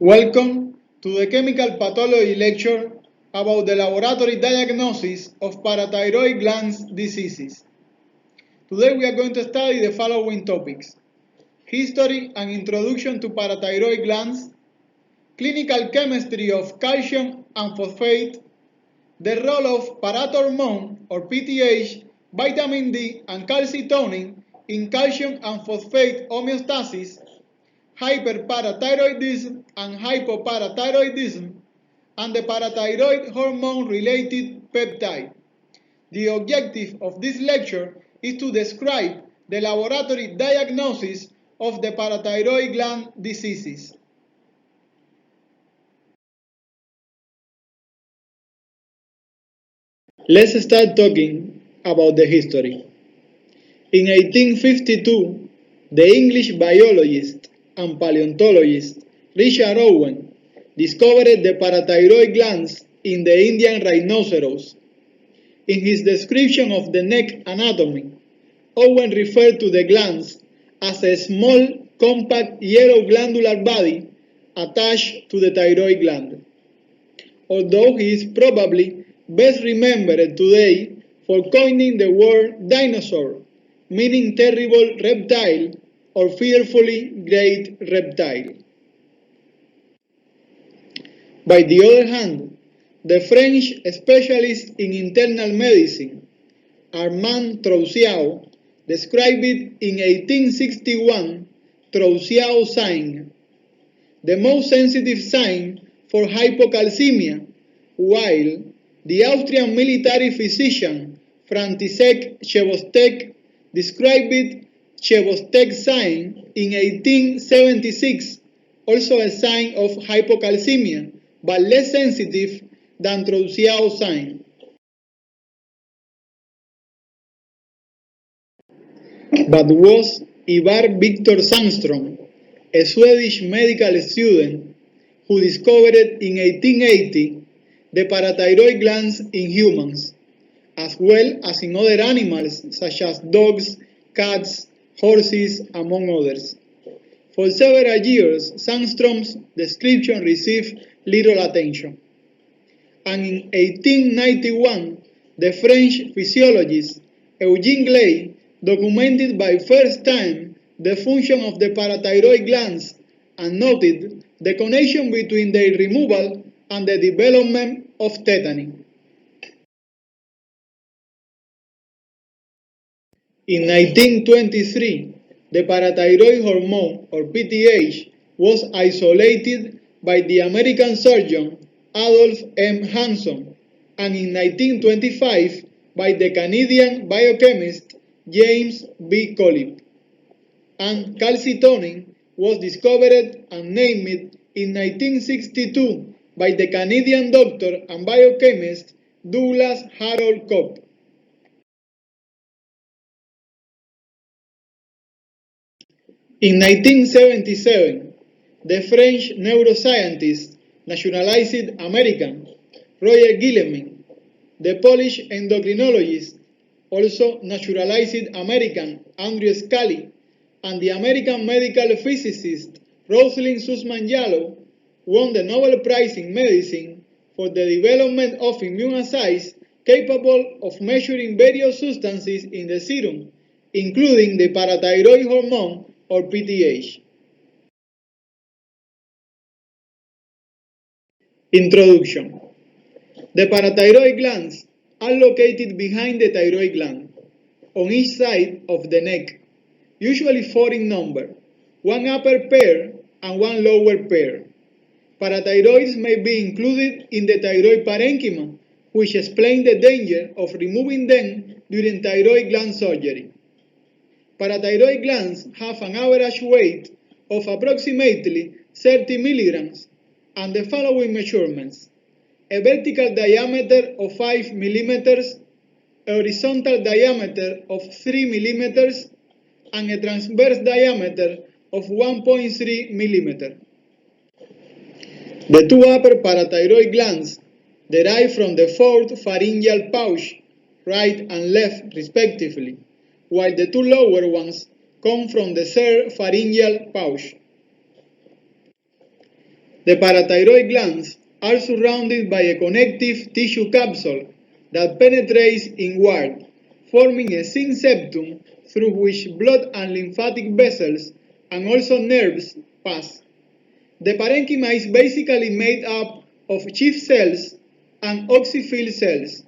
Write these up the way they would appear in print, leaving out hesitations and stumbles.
Welcome to the chemical pathology lecture about the laboratory diagnosis of parathyroid gland diseases. Today we are going to study the following topics: history and introduction to parathyroid glands, clinical chemistry of calcium and phosphate, the role of parathormone or PTH, vitamin D and calcitonin in calcium and phosphate homeostasis, hyperparathyroidism and hypoparathyroidism, and the parathyroid hormone-related peptide. The objective of this lecture is to describe the laboratory diagnosis of the parathyroid gland diseases. Let's start talking about the history. In 1852, the English biologist and paleontologist Richard Owen discovered the parathyroid glands in the Indian rhinoceros. In his description of the neck anatomy, Owen referred to the glands as a small, compact yellow glandular body attached to the thyroid gland. Although he is probably best remembered today for coining the word dinosaur, meaning terrible reptile or fearfully great reptile. By the other hand, the French specialist in internal medicine, Armand Troussiau, described it in 1861 Troussiau sign, the most sensitive sign for hypocalcemia, while the Austrian military physician František Chvostek described it Chvostek sign in 1876, also a sign of hypocalcemia, but less sensitive than Troussiau sign. But was Ivar Victor Sandström, a Swedish medical student who discovered in 1880 the parathyroid glands in humans, as well as in other animals such as dogs, cats, horses, among others. For several years, Sandström's description received little attention, and in 1891, the French physiologist Eugene Glay documented by first time the function of the parathyroid glands and noted the connection between their removal and the development of tetany. In 1923, the parathyroid hormone, or PTH, was isolated by the American surgeon Adolf M. Hanson, and in 1925 by the Canadian biochemist James B. Collip. And calcitonin was discovered and named in 1962 by the Canadian doctor and biochemist Douglas Harold Cope. In 1977, the French neuroscientist, nationalized American, Roger Guillemin, the Polish endocrinologist, also naturalized American, Andrew Scully, and the American medical physicist, Rosalind Sussman Yalow, won the Nobel Prize in Medicine for the development of immunoassays capable of measuring various substances in the serum, including the parathyroid hormone, or PTH. Introduction. The parathyroid glands are located behind the thyroid gland, on each side of the neck, usually 4 in number, one upper pair and one lower pair. Parathyroids may be included in the thyroid parenchyma, which explains the danger of removing them during thyroid gland surgery. Parathyroid glands have an average weight of approximately 30 milligrams and the following measurements: a vertical diameter of 5 millimeters, a horizontal diameter of 3 millimeters, and a transverse diameter of 1.3 millimeter. The two upper parathyroid glands derive from the fourth pharyngeal pouch, right and left respectively, while the two lower ones come from the third pharyngeal pouch. The parathyroid glands are surrounded by a connective tissue capsule that penetrates inward, forming a thin septum through which blood and lymphatic vessels and also nerves pass. The parenchyma is basically made up of chief cells and oxyphil cells,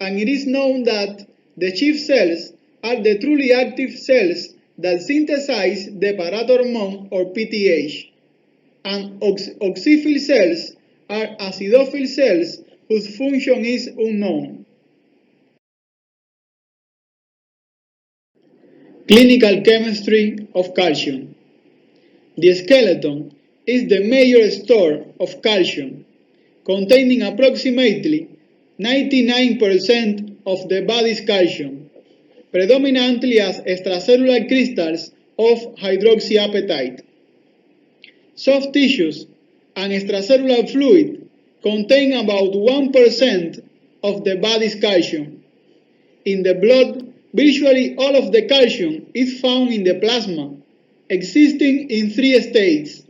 and it is known that the chief cells are the truly active cells that synthesize the parathormone or PTH, and oxyphil cells are acidophil cells whose function is unknown. Clinical chemistry of calcium. The skeleton is the major store of calcium, containing approximately 99% of the body's calcium, predominantly as extracellular crystals of hydroxyapatite. Soft tissues and extracellular fluid contain about 1% of the body's calcium. In the blood, virtually all of the calcium is found in the plasma, existing in three states.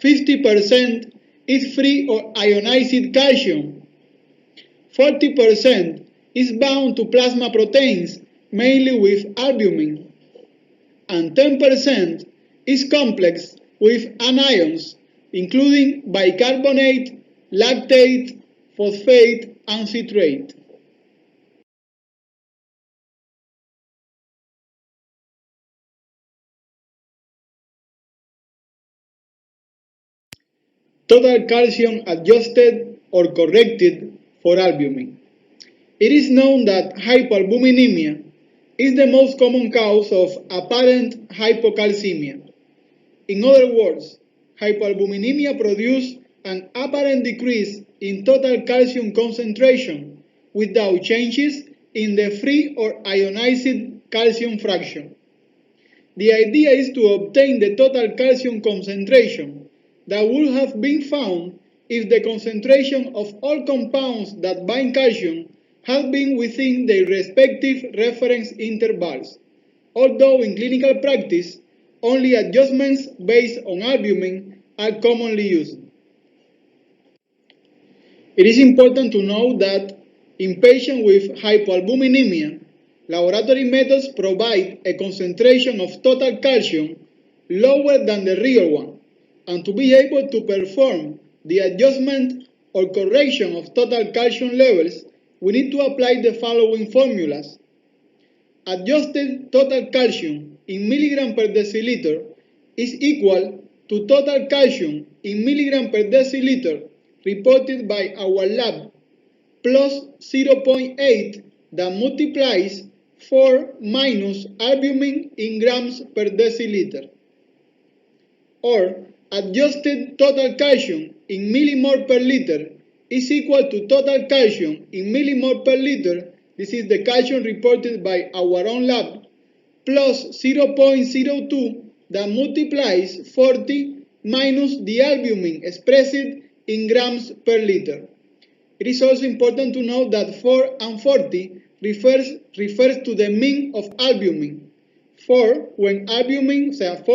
50% is free or ionized calcium. 40% is bound to plasma proteins, mainly with albumin. And 10% is complex with anions, including bicarbonate, lactate, phosphate, and citrate. Total calcium adjusted or corrected for albumin. It is known that hypoalbuminemia is the most common cause of apparent hypocalcemia. In other words, hypoalbuminemia produces an apparent decrease in total calcium concentration without changes in the free or ionized calcium fraction. The idea is to obtain the total calcium concentration that would have been found if the concentration of all compounds that bind calcium had been within their respective reference intervals, although in clinical practice, only adjustments based on albumin are commonly used. It is important to note that in patients with hypoalbuminemia, laboratory methods provide a concentration of total calcium lower than the real one, and to be able to perform the adjustment or correction of total calcium levels, we need to apply the following formulas. Adjusted total calcium in milligram per deciliter is equal to total calcium in milligram per deciliter reported by our lab plus 0.8 that multiplies 4 minus albumin in grams per deciliter, or adjusted total calcium in millimole per liter is equal to total calcium in millimole per liter, this is the calcium reported by our own lab, plus 0.02 that multiplies 40 minus the albumin expressed in grams per liter. It is also important to note that 4 and 40 refers to the mean of albumin. 4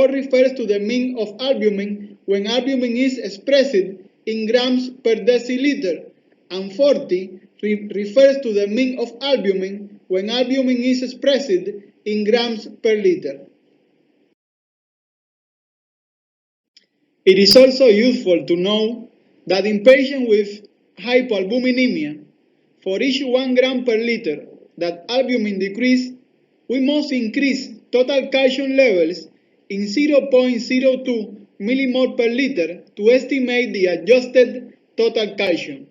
refers to the mean of albumin when albumin is expressed in grams per deciliter, and 40 refers to the mean of albumin when albumin is expressed in grams per liter. It is also useful to know that in patients with hypoalbuminemia, for each 1 gram per liter that albumin decrease, we must increase total calcium levels in 0.02 millimole per liter to estimate the adjusted total calcium.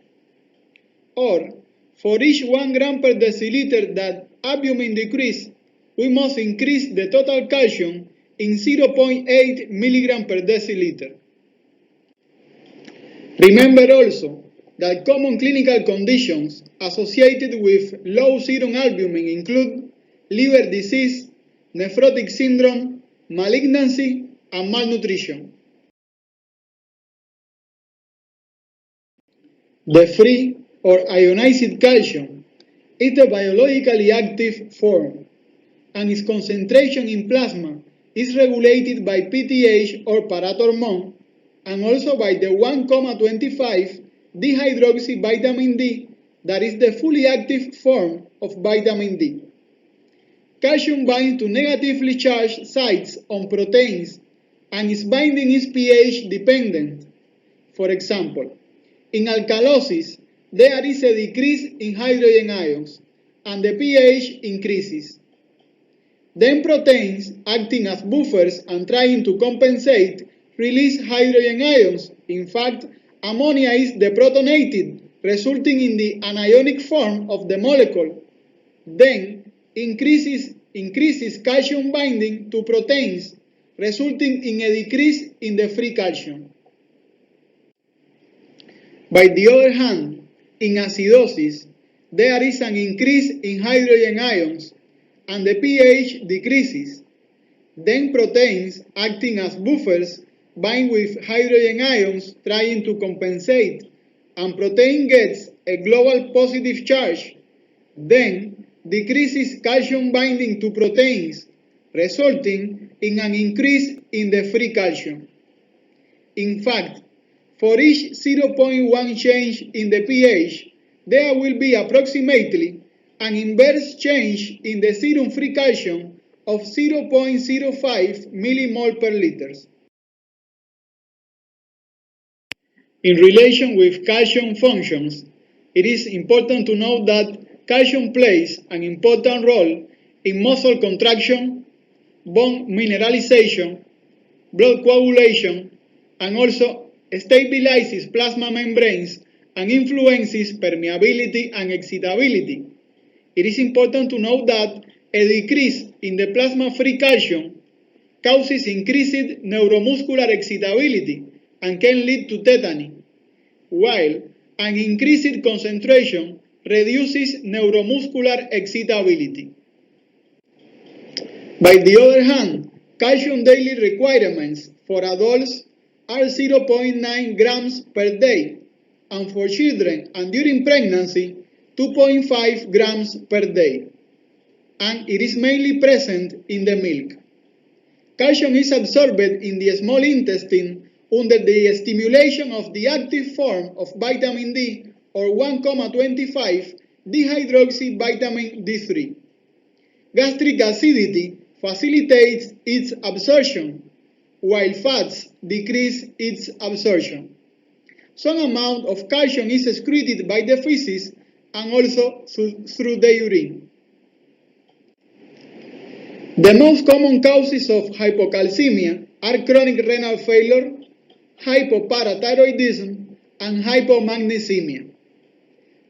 Or, for each 1 gram per deciliter that albumin decrease, we must increase the total calcium in 0.8 milligram per deciliter. Remember also that common clinical conditions associated with low serum albumin include liver disease, nephrotic syndrome, malignancy, and malnutrition. The free or ionized calcium is the biologically active form, and its concentration in plasma is regulated by PTH or parathormone, and also by the 1,25 dihydroxyvitamin D, that is the fully active form of vitamin D. Calcium binds to negatively charged sites on proteins, and its binding is pH dependent. For example, in alkalosis, there is a decrease in hydrogen ions, and the pH increases. Then proteins, acting as buffers and trying to compensate, release hydrogen ions. In fact, ammonia is deprotonated, resulting in the anionic form of the molecule. Then increases calcium binding to proteins, resulting in a decrease in the free calcium. By the other hand, in acidosis, there is an increase in hydrogen ions, and the pH decreases. Then proteins, acting as buffers, bind with hydrogen ions, trying to compensate, and protein gets a global positive charge. Then decreases calcium binding to proteins, resulting in an increase in the free calcium. In fact, for each 0.1 change in the pH, there will be approximately an inverse change in the serum free calcium of 0.05 millimole per liter. In relation with calcium functions, it is important to note that calcium plays an important role in muscle contraction, bone mineralization, blood coagulation, and also stabilizes plasma membranes and influences permeability and excitability. It is important to note that a decrease in the plasma free calcium causes increased neuromuscular excitability and can lead to tetany, while an increased concentration reduces neuromuscular excitability. By the other hand, calcium daily requirements for adults are 0.9 grams per day, and for children and during pregnancy, 2.5 grams per day, and it is mainly present in the milk. Calcium is absorbed in the small intestine under the stimulation of the active form of vitamin D, or 1,25 dihydroxyvitamin D3. Gastric acidity facilitates its absorption, while fats decrease its absorption. Some amount of calcium is excreted by the feces and also through the urine. The most common causes of hypocalcemia are chronic renal failure, hypoparathyroidism, and hypomagnesemia.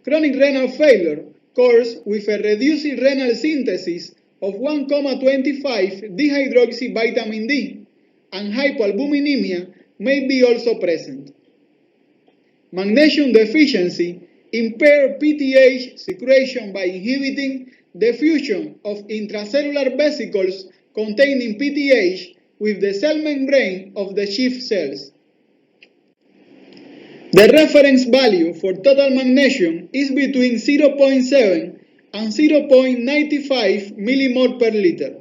Chronic renal failure occurs with a reduced renal synthesis of 1,25 dihydroxyvitamin D, and hypoalbuminemia may be also present. Magnesium deficiency impairs PTH secretion by inhibiting the fusion of intracellular vesicles containing PTH with the cell membrane of the sheath cells. The reference value for total magnesium is between 0.7 and 0.95 millimole per liter,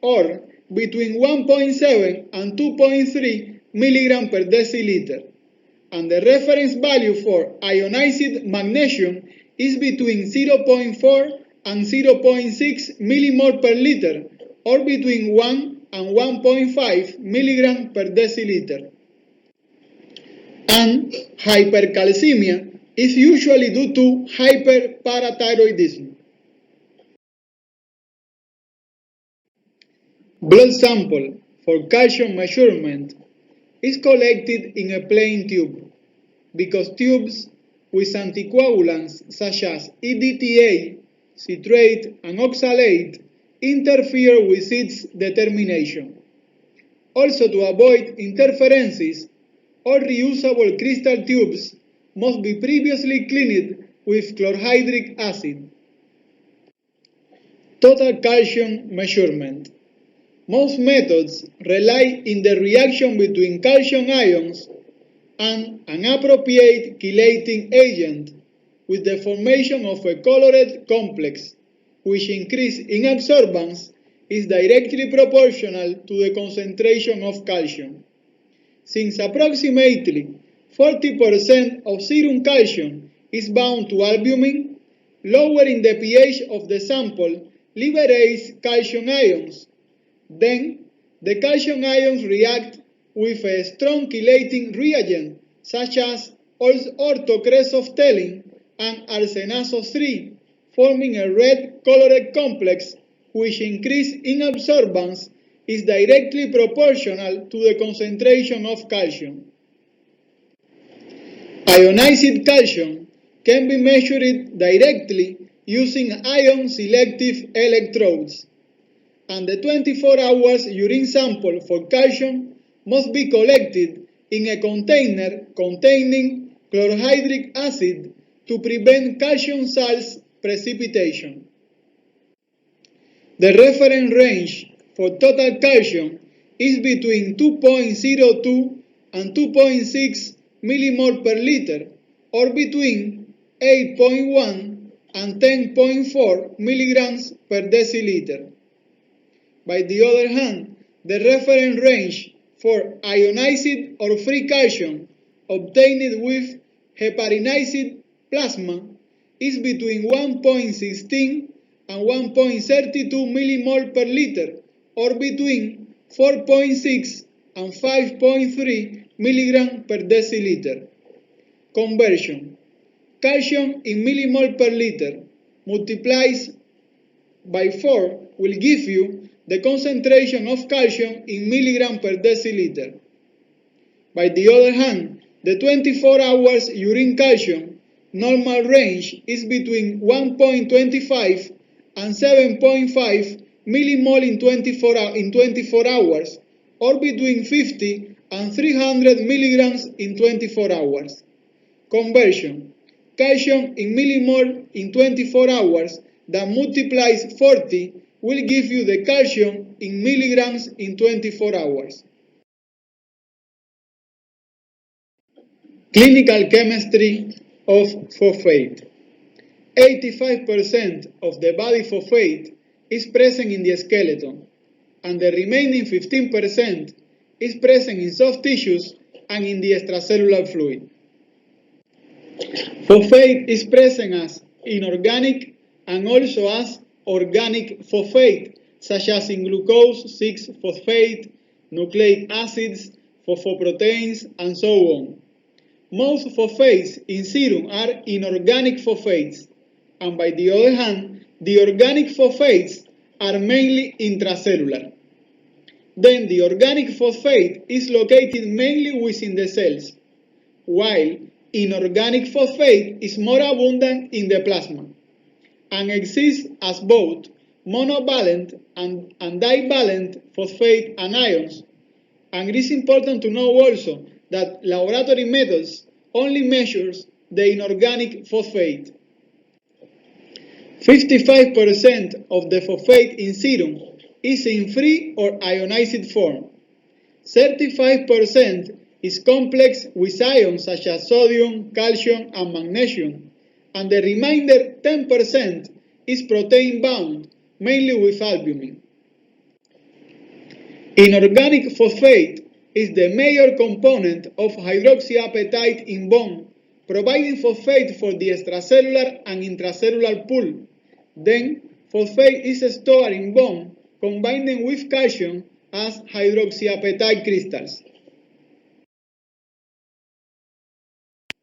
or between 1.7 and 2.3 milligram per deciliter, and the reference value for ionized magnesium is between 0.4 and 0.6 millimole per liter, or between 1 and 1.5 milligram per deciliter. And hypercalcemia is usually due to hyperparathyroidism. Blood sample for calcium measurement is collected in a plain tube, because tubes with anticoagulants such as EDTA, citrate, and oxalate interfere with its determination. Also, to avoid interferences, all reusable crystal tubes must be previously cleaned with chlorhydric acid. Total calcium measurement. Most methods rely on the reaction between calcium ions and an appropriate chelating agent with the formation of a colored complex, which increase in absorbance is directly proportional to the concentration of calcium. Since approximately 40% of serum calcium is bound to albumin, lowering the pH of the sample liberates calcium ions. Then, the calcium ions react with a strong chelating reagent such as orthocresophthalin and arsenazole-3, forming a red-colored complex which increase in absorbance is directly proportional to the concentration of calcium. Ionized calcium can be measured directly using ion-selective electrodes, and the 24 hours urine sample for calcium must be collected in a container containing chlorhydric acid to prevent calcium salts precipitation. The reference range for total calcium is between 2.02 and 2.6 millimole per liter, or between 8.1 and 10.4 milligrams per deciliter. By the other hand, the reference range for ionized or free calcium obtained with heparinized plasma is between 1.16 and 1.32 millimole per liter, or between 4.6 and 5.3 milligram per deciliter. Conversion: calcium in millimole per liter multiplies by 4 will give you the concentration of calcium in milligram per deciliter. By the other hand, the 24 hours urine calcium normal range is between 1.25 and 7.5 millimole in 24 hours, or between 50 and 300 milligrams in 24 hours. Conversion: calcium in millimole in 24 hours that multiplies 40 will give you the calcium in milligrams in 24 hours. Clinical chemistry of phosphate. 85% of the body phosphate is present in the skeleton, and the remaining 15% is present in soft tissues and in the extracellular fluid. Phosphate is present as inorganic and also as organic phosphate, such as in glucose 6-phosphate, nucleic acids, phosphoproteins, and so on. Most phosphates in serum are inorganic phosphates, and by the other hand, the organic phosphates are mainly intracellular. Then the organic phosphate is located mainly within the cells, while inorganic phosphate is more abundant in the plasma and exists as both monovalent and divalent phosphate anions. And it is important to know also that laboratory methods only measures the inorganic phosphate. 55% of the phosphate in serum is in free or ionized form. 35% is complex with ions such as sodium, calcium, and magnesium, and the remainder 10% is protein bound, mainly with albumin. Inorganic phosphate is the major component of hydroxyapatite in bone, providing phosphate for the extracellular and intracellular pool. Then, phosphate is stored in bone, combining with calcium as hydroxyapatite crystals.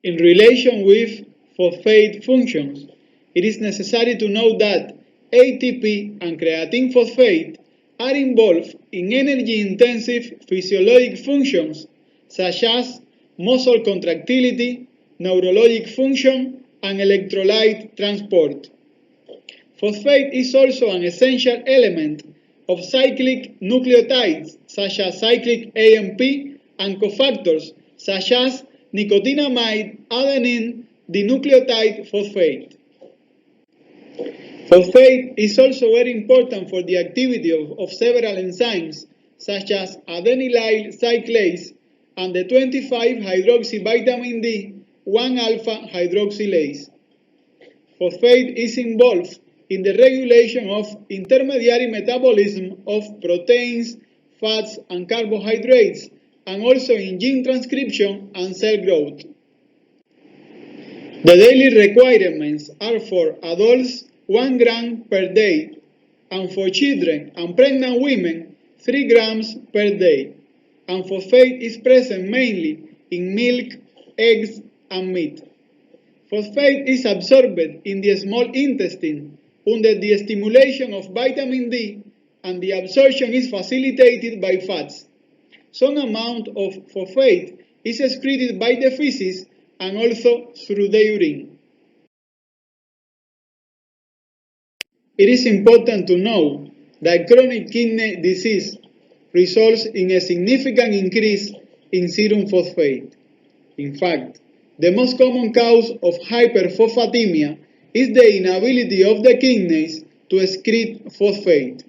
In relation with phosphate functions, it is necessary to know that ATP and creatine phosphate are involved in energy-intensive physiologic functions such as muscle contractility, neurologic function, and electrolyte transport. Phosphate is also an essential element of cyclic nucleotides such as cyclic AMP and cofactors such as nicotinamide adenine dinucleotide phosphate. Phosphate is also very important for the activity of several enzymes such as adenylyl cyclase and the 25-hydroxyvitamin D 1-alpha hydroxylase. Phosphate is involved in the regulation of intermediary metabolism of proteins, fats, and carbohydrates, and also in gene transcription and cell growth. The daily requirements are for adults 1 gram per day, and for children and pregnant women 3 grams per day, and phosphate is present mainly in milk, eggs, and meat. Phosphate is absorbed in the small intestine under the stimulation of vitamin D, and the absorption is facilitated by fats. Some amount of phosphate is excreted by the feces and also through the urine. It is important to know that chronic kidney disease results in a significant increase in serum phosphate. In fact, the most common cause of hyperphosphatemia is the inability of the kidneys to excrete phosphate.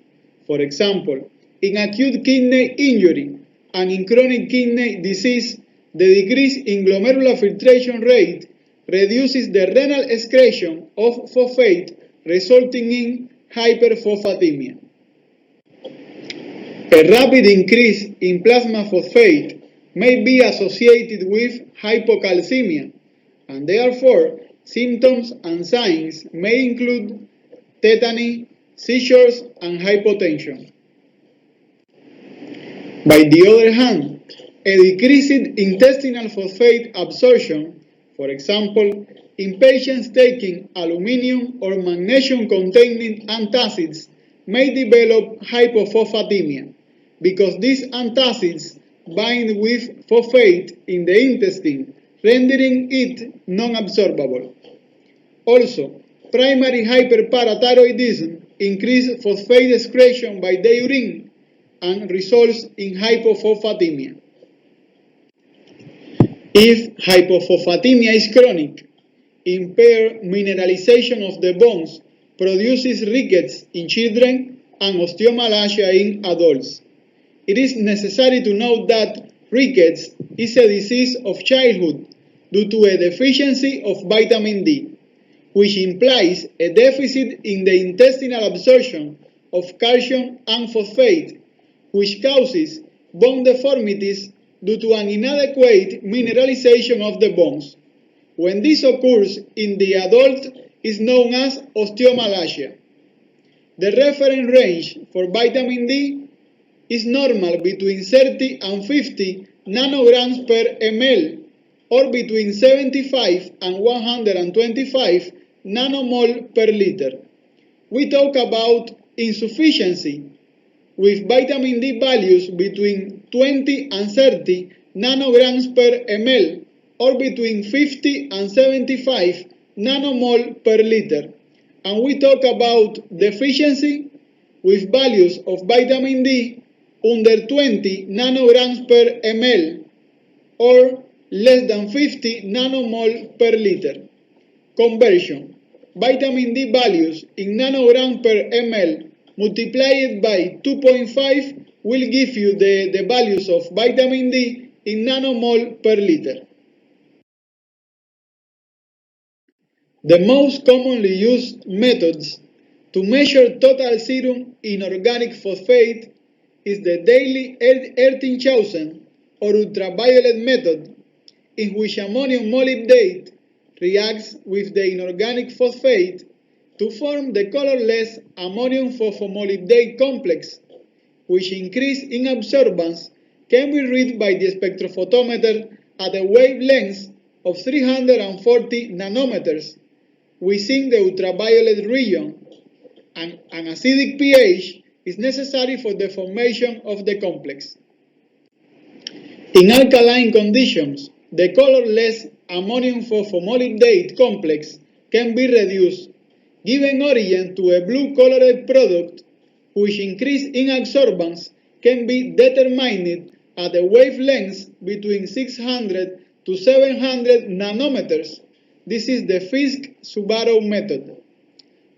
For example, in acute kidney injury and in chronic kidney disease, the decrease in glomerular filtration rate reduces the renal excretion of phosphate, resulting in hyperphosphatemia. A rapid increase in plasma phosphate may be associated with hypocalcemia, and therefore symptoms and signs may include tetany, seizures, and hypotension. By the other hand, a decreased intestinal phosphate absorption, for example, in patients taking aluminum or magnesium-containing antacids, may develop hypophosphatemia because these antacids bind with phosphate in the intestine, rendering it non-absorbable. Also, primary hyperparathyroidism increases phosphate excretion by the urine and results in hypophosphatemia. If hypophosphatemia is chronic, impaired mineralization of the bones produces rickets in children and osteomalacia in adults. It is necessary to note that rickets is a disease of childhood due to a deficiency of vitamin D, which implies a deficit in the intestinal absorption of calcium and phosphate, which causes bone deformities due to an inadequate mineralization of the bones. When this occurs in the adult, it is known as osteomalacia. The reference range for vitamin D is normal between 30 and 50 nanograms per ml, or between 75 and 125 nanomole per liter. We talk about insufficiency with vitamin D values between 20 and 30 nanograms per ml, or between 50 and 75 nanomole per liter. And we talk about deficiency with values of vitamin D under 20 nanograms per ml, or less than 50 nanomole per liter. Conversion: vitamin D values in nanograms per ml multiplied by 2.5 will give you the values of vitamin D in nanomole per liter. The most commonly used methods to measure total serum inorganic phosphate is the daily Ehrtingshausen or ultraviolet method, in which ammonium molybdate reacts with the inorganic phosphate to form the colorless ammonium phosphomolybdate complex, which increase in absorbance can be read by the spectrophotometer at a wavelength of 340 nanometers within the ultraviolet region, and an acidic pH is necessary for the formation of the complex. In alkaline conditions, the colorless ammonium phosphomolybdate complex can be reduced, giving origin to a blue-colored product which increase in absorbance can be determined at a wavelength between 600 to 700 nanometers. This is the Fisk-Subarow method.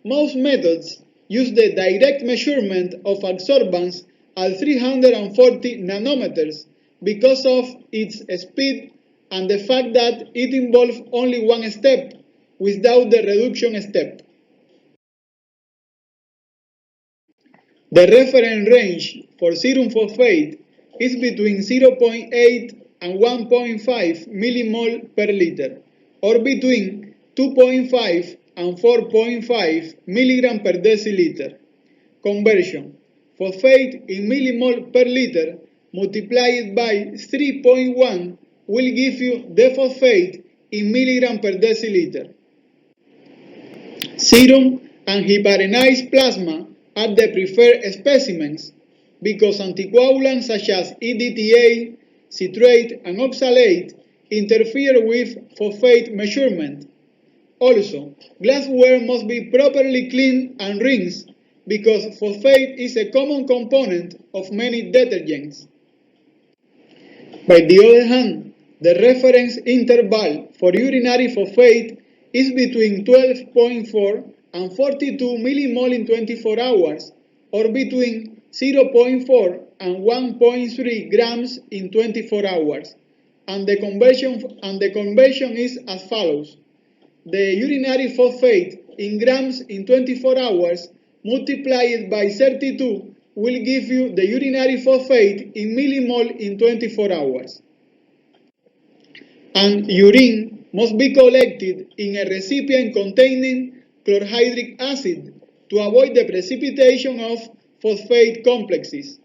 Most methods use the direct measurement of absorbance at 340 nanometers because of its speed and the fact that it involves only one step without the reduction step. The reference range for serum phosphate is between 0.8 and 1.5 millimole per liter, or between 2.5 and 4.5 milligram per deciliter. Conversion: phosphate in millimole per liter multiplied by 3.1 will give you the phosphate in milligram per deciliter. Serum and heparinized plasma are the preferred specimens because anticoagulants such as EDTA, citrate, and oxalate interfere with phosphate measurement. Also, glassware must be properly cleaned and rinsed because phosphate is a common component of many detergents. By the other hand, the reference interval for urinary phosphate is between 12.4 and 42 millimole in 24 hours, or between 0.4 and 1.3 grams in 24 hours, and the conversion is as follows. The urinary phosphate in grams in 24 hours multiplied by 32 will give you the urinary phosphate in millimole in 24 hours. And urine must be collected in a recipient containing chlorhydric acid to avoid the precipitation of phosphate complexes.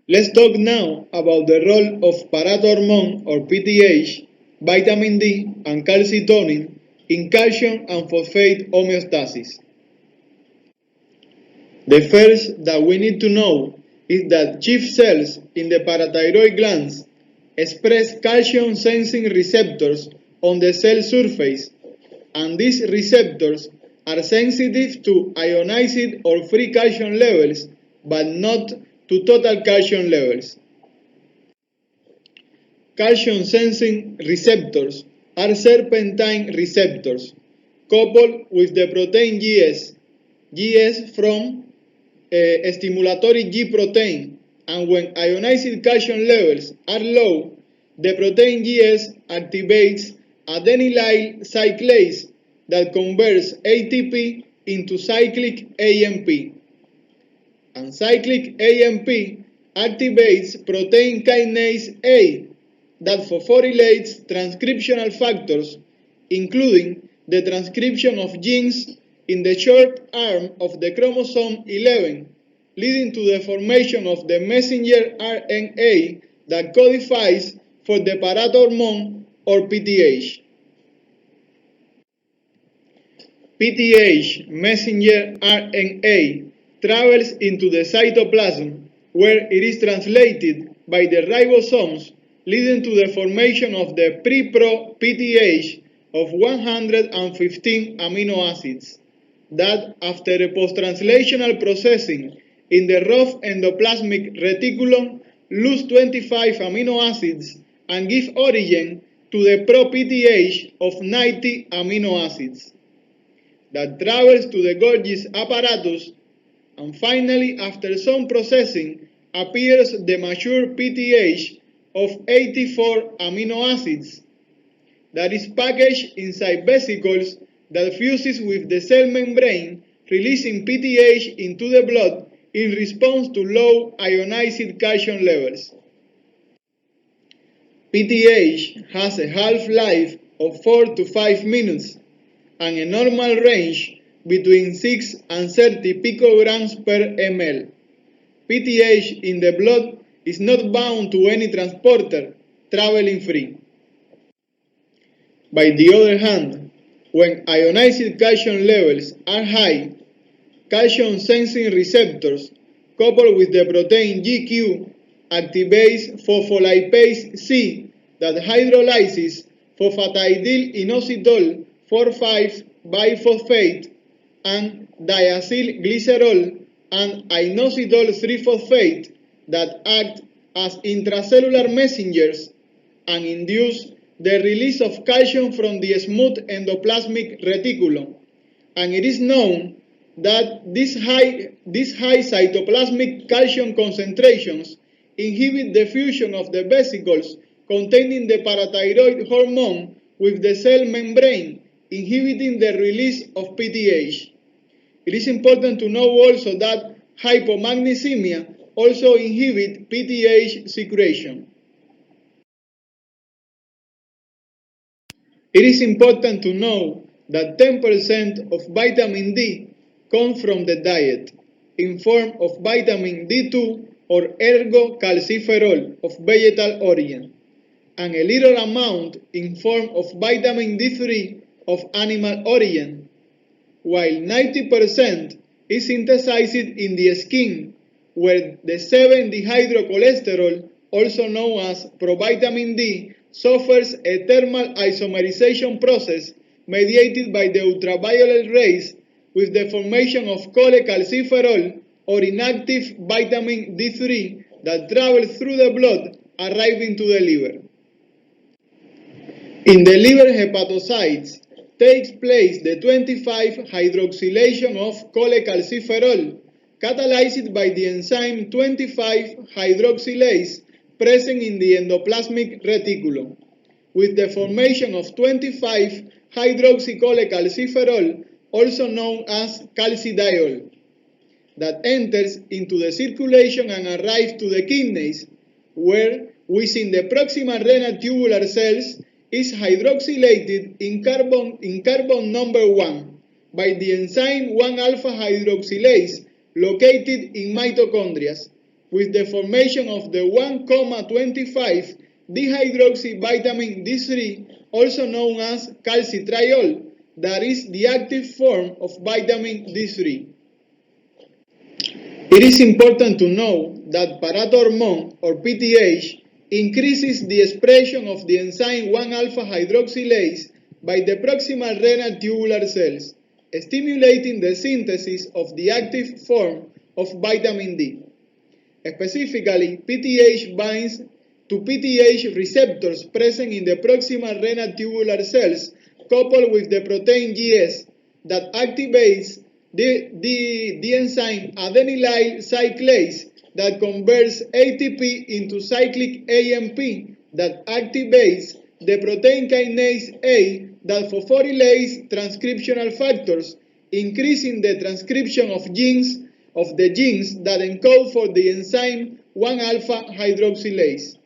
Let's talk now about the role of parathormone or PTH, vitamin D, and calcitonin in calcium and phosphate homeostasis. The first that we need to know is that chief cells in the parathyroid glands express calcium sensing receptors on the cell surface, and these receptors are sensitive to ionized or free calcium levels, but not to total calcium levels. Calcium sensing receptors are serpentine receptors coupled with the protein GS from stimulatory G protein, and when ionized calcium levels are low, the protein GS activates adenylyl cyclase that converts ATP into cyclic AMP. And cyclic AMP activates protein kinase A that phosphorylates transcriptional factors, including the transcription of genes in the short arm of the chromosome 11, leading to the formation of the messenger RNA that codifies for the parathormone or PTH. PTH messenger RNA travels into the cytoplasm, where it is translated by the ribosomes, leading to the formation of the pre-pro PTH of 115 amino acids that, after a post-translational processing in the rough endoplasmic reticulum, lose 25 amino acids and give origin to the pro-PTH of 90 amino acids that travels to the Golgi apparatus, and finally, after some processing, appears the mature PTH of 84 amino acids that is packaged inside vesicles that fuses with the cell membrane, releasing PTH into the blood in response to low ionized calcium levels. PTH has a half-life of 4 to 5 minutes and a normal range between 6 and 30 picograms per ml. PTH in the blood is not bound to any transporter, traveling free. By the other hand, when ionized calcium levels are high, calcium sensing receptors coupled with the protein GQ activates phospholipase C that hydrolyzes phosphatidylinositol 4,5-biphosphate and diacylglycerol and inositol 3-phosphate that act as intracellular messengers and induce the release of calcium from the smooth endoplasmic reticulum. And it is known that these high cytoplasmic calcium concentrations inhibit the fusion of the vesicles containing the parathyroid hormone with the cell membrane, inhibiting the release of PTH. It is important to know also that hypomagnesemia also inhibit PTH secretion. It is important to know that 10% of vitamin D comes from the diet in form of vitamin D2 or ergocalciferol of vegetal origin, and a little amount in form of vitamin D3 of animal origin, while 90% is synthesized in the skin, where the 7-dehydrocholesterol, also known as provitamin D, suffers a thermal isomerization process mediated by the ultraviolet rays with the formation of cholecalciferol or inactive vitamin D3 that travels through the blood arriving to the liver. In the liver hepatocytes takes place the 25-hydroxylation of cholecalciferol, catalyzed by the enzyme 25-hydroxylase present in the endoplasmic reticulum, with the formation of 25-hydroxycholecalciferol, also known as calcidiol, that enters into the circulation and arrives to the kidneys, where within the proximal renal tubular cells is hydroxylated in carbon number 1 by the enzyme 1-alpha hydroxylase located in mitochondria, with the formation of the 1,25 dehydroxyvitamin D3, also known as calcitriol, that is the active form of vitamin D3. It is important to know that parathormone, or PTH, increases the expression of the enzyme 1-alpha hydroxylase by the proximal renal tubular cells, stimulating the synthesis of the active form of vitamin D. Specifically, PTH binds to PTH receptors present in the proximal renal tubular cells, coupled with the protein GS that activates the enzyme adenylyl cyclase that converts ATP into cyclic AMP that activates the protein kinase A that phosphorylates transcriptional factors, increasing the transcription of the genes that encode for the enzyme 1-alpha hydroxylase.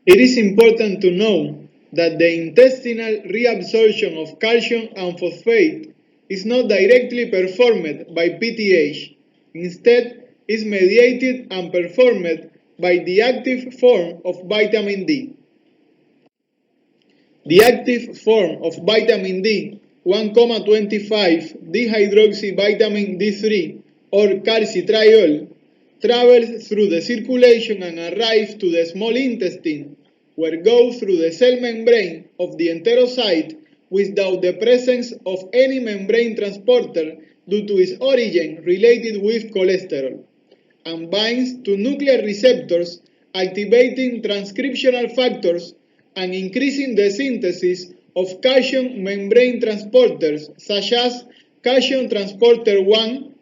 It is important to know that the intestinal reabsorption of calcium and phosphate is not directly performed by PTH. Instead, is mediated and performed by the active form of vitamin D. The active form of vitamin D, 1,25 dehydroxyvitamin D3 or calcitriol, travels through the circulation and arrives to the small intestine, where it goes through the cell membrane of the enterocyte without the presence of any membrane transporter due to its origin related with cholesterol, and binds to nuclear receptors, activating transcriptional factors and increasing the synthesis of calcium membrane transporters such as calcium transporter 1,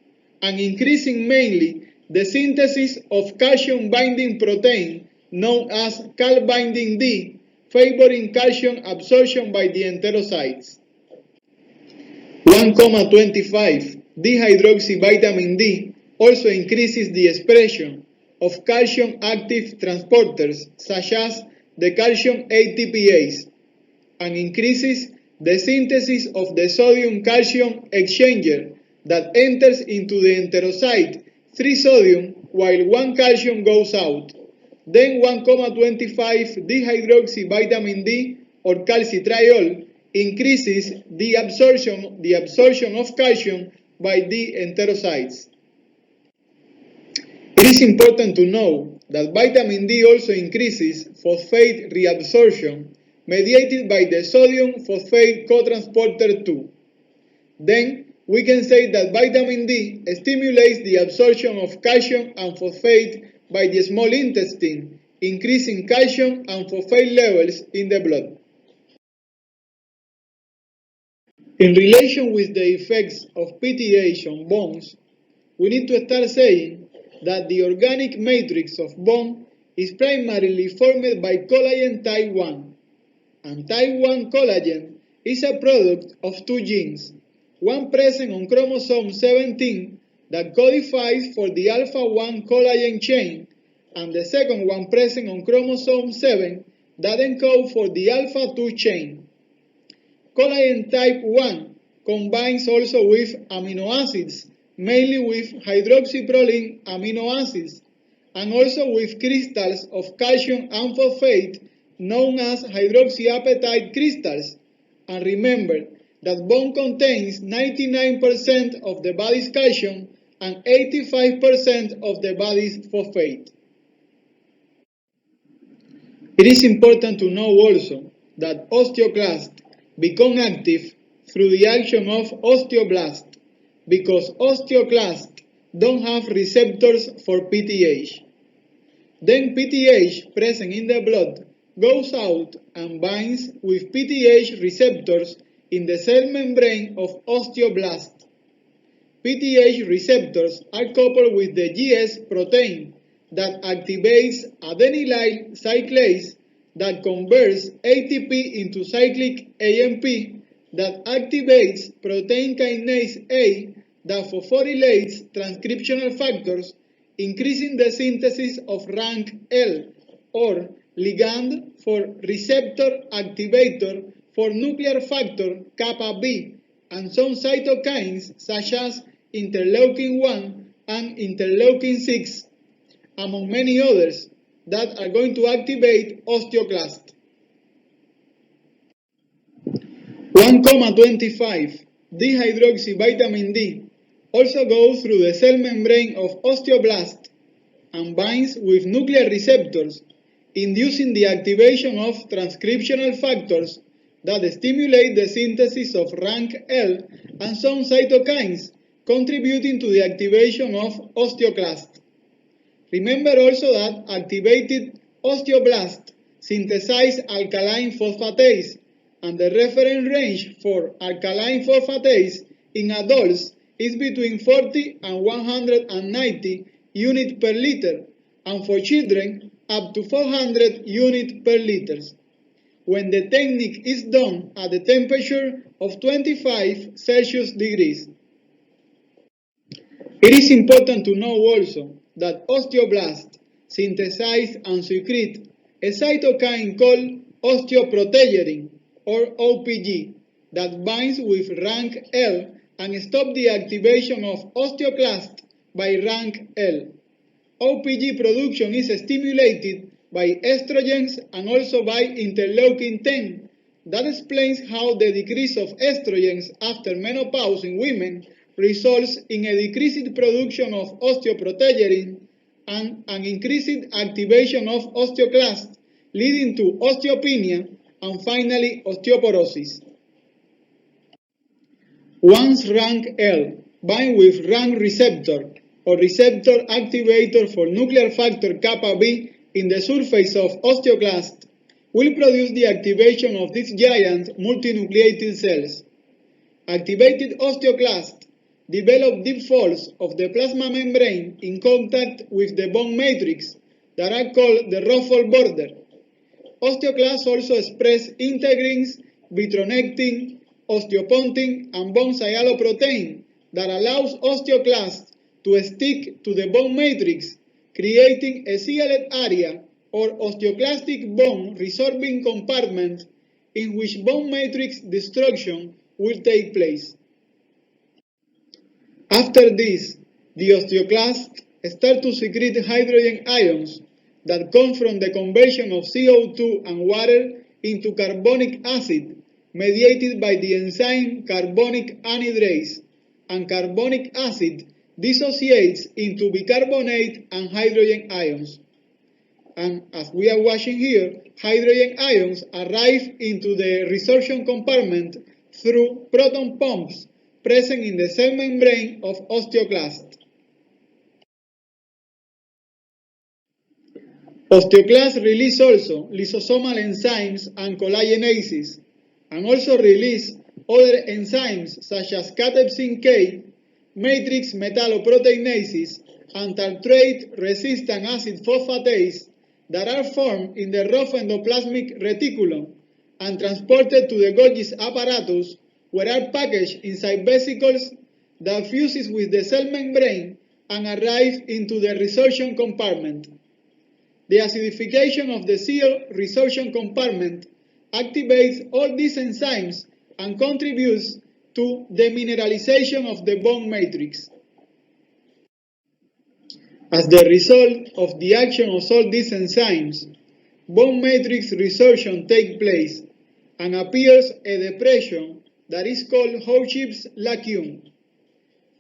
and increasing mainly the synthesis of calcium binding protein known as calbinding D, favoring calcium absorption by the enterocytes. 1,25 dehydroxyvitamin D also increases the expression of calcium active transporters such as the calcium ATPase, and increases the synthesis of the sodium-calcium exchanger that enters into the enterocyte 3 sodium while 1 calcium goes out. Then 1,25 dehydroxyvitamin D or calcitriol increases the absorption of calcium by the enterocytes. It is important to know that vitamin D also increases phosphate reabsorption mediated by the sodium phosphate cotransporter 2. Then we can say that vitamin D stimulates the absorption of calcium and phosphate by the small intestine, increasing calcium and phosphate levels in the blood. In relation with the effects of PTH on bones, we need to start saying that the organic matrix of bone is primarily formed by collagen type 1, and type 1 collagen is a product of two genes, one present on chromosome 17 that codifies for the alpha-1 collagen chain, and the second one present on chromosome 7 that encodes for the alpha-2 chain. Collagen type 1 combines also with amino acids, mainly with hydroxyproline amino acids, and also with crystals of calcium and phosphate known as hydroxyapatite crystals. And remember that bone contains 99% of the body's calcium and 85% of the body's phosphate. It is important to know also that osteoclasts become active through the action of osteoblasts, because osteoclasts don't have receptors for PTH. Then PTH present in the blood goes out and binds with PTH receptors in the cell membrane of osteoblasts. PTH receptors are coupled with the GS protein that activates adenylyl cyclase that converts ATP into cyclic AMP that activates protein kinase A that phosphorylates transcriptional factors, increasing the synthesis of RANKL, or ligand for receptor activator for nuclear factor kappa B, and some cytokines such as interleukin-1 and interleukin-6, among many others, that are going to activate osteoclast. 1,25 dihydroxyvitamin D also goes through the cell membrane of osteoblast and binds with nuclear receptors, inducing the activation of transcriptional factors that stimulate the synthesis of RANKL and some cytokines, contributing to the activation of osteoclast. Remember also that activated osteoblast synthesize alkaline phosphatase, and the reference range for alkaline phosphatase in adults is between 40 and 190 units per liter, and for children up to 400 units per liter, when the technique is done at the temperature of 25 Celsius degrees. It is important to know also that osteoblasts synthesize and secrete a cytokine called osteoprotegerin, or OPG, that binds with RANKL and stops the activation of osteoclast by RANKL. OPG production is stimulated by estrogens and also by interleukin-10. That explains how the decrease of estrogens after menopause in women results in a decreased production of osteoprotegerin and an increased activation of osteoclast, leading to osteopenia and finally osteoporosis. Once RANKL binds with RANK receptor or receptor activator for nuclear factor kappa B in the surface of osteoclast, will produce the activation of these giant multinucleated cells. Activated osteoclast develop deep folds of the plasma membrane in contact with the bone matrix that are called the ruffle border. Osteoclasts also express integrins, vitronectin, osteopontin, and bone sialoprotein that allows osteoclasts to stick to the bone matrix, creating a sealed area or osteoclastic bone resorbing compartment in which bone matrix destruction will take place. After this, the osteoclasts start to secrete hydrogen ions that come from the conversion of CO2 and water into carbonic acid, mediated by the enzyme carbonic anhydrase, and carbonic acid dissociates into bicarbonate and hydrogen ions. And as we are watching here, hydrogen ions arrive into the resorption compartment through proton pumps present in the cell membrane of osteoclast. Osteoclasts release also lysosomal enzymes and collagenases, and also release other enzymes such as cathepsin K, matrix metalloproteinases, and tartrate-resistant acid phosphatase that are formed in the rough endoplasmic reticulum and transported to the Golgi apparatus, where are packaged inside vesicles that fuses with the cell membrane and arrive into the resorption compartment. The acidification of the cell resorption compartment activates all these enzymes and contributes to the mineralization of the bone matrix. As the result of the action of all these enzymes, bone matrix resorption takes place and appears a depression that is called Howship's lacume.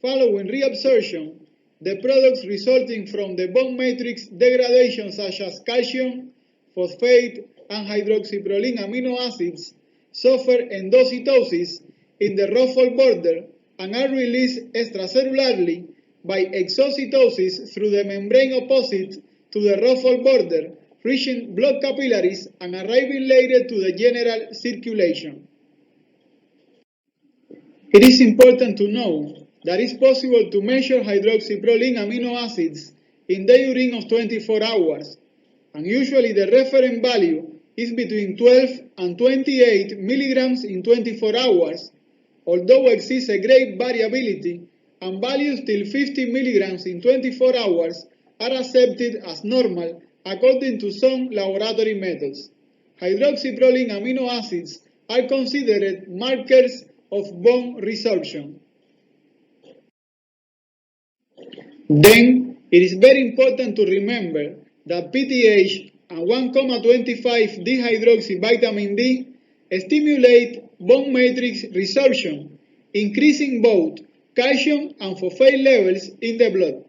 Following reabsorption, the products resulting from the bone matrix degradation such as calcium, phosphate, and hydroxyproline amino acids suffer endocytosis in the Ruffle border and are released extracellularly by exocytosis through the membrane opposite to the Ruffle border, reaching blood capillaries and arriving later to the general circulation. It is important to know that it's possible to measure hydroxyproline amino acids in the urine of 24 hours, and usually the reference value is between 12 and 28 milligrams in 24 hours, although exists a great variability and values till 50 milligrams in 24 hours are accepted as normal according to some laboratory methods. Hydroxyproline amino acids are considered markers of bone resorption. Then, it is very important to remember that PTH and 1,25 dihydroxyvitamin D stimulate bone matrix resorption, increasing both calcium and phosphate levels in the blood.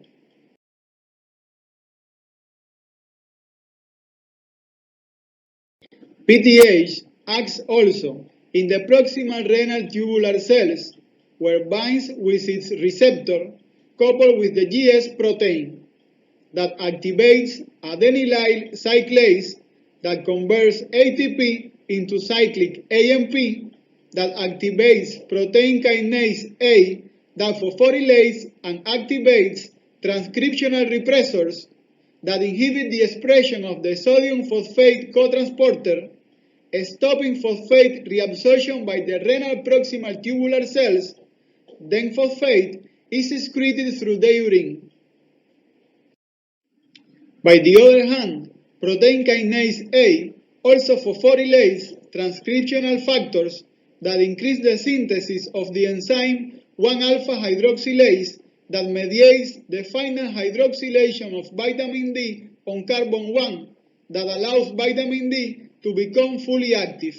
PTH acts also in the proximal renal tubular cells, where binds with its receptor coupled with the GS protein that activates adenylyl cyclase that converts ATP into cyclic AMP that activates protein kinase A that phosphorylates and activates transcriptional repressors that inhibit the expression of the sodium phosphate cotransporter, stopping phosphate reabsorption by the renal proximal tubular cells. Then phosphate is excreted through the urine. By the other hand, protein kinase A also phosphorylates transcriptional factors that increase the synthesis of the enzyme 1-alpha hydroxylase that mediates the final hydroxylation of vitamin D on carbon 1 that allows vitamin D to become fully active.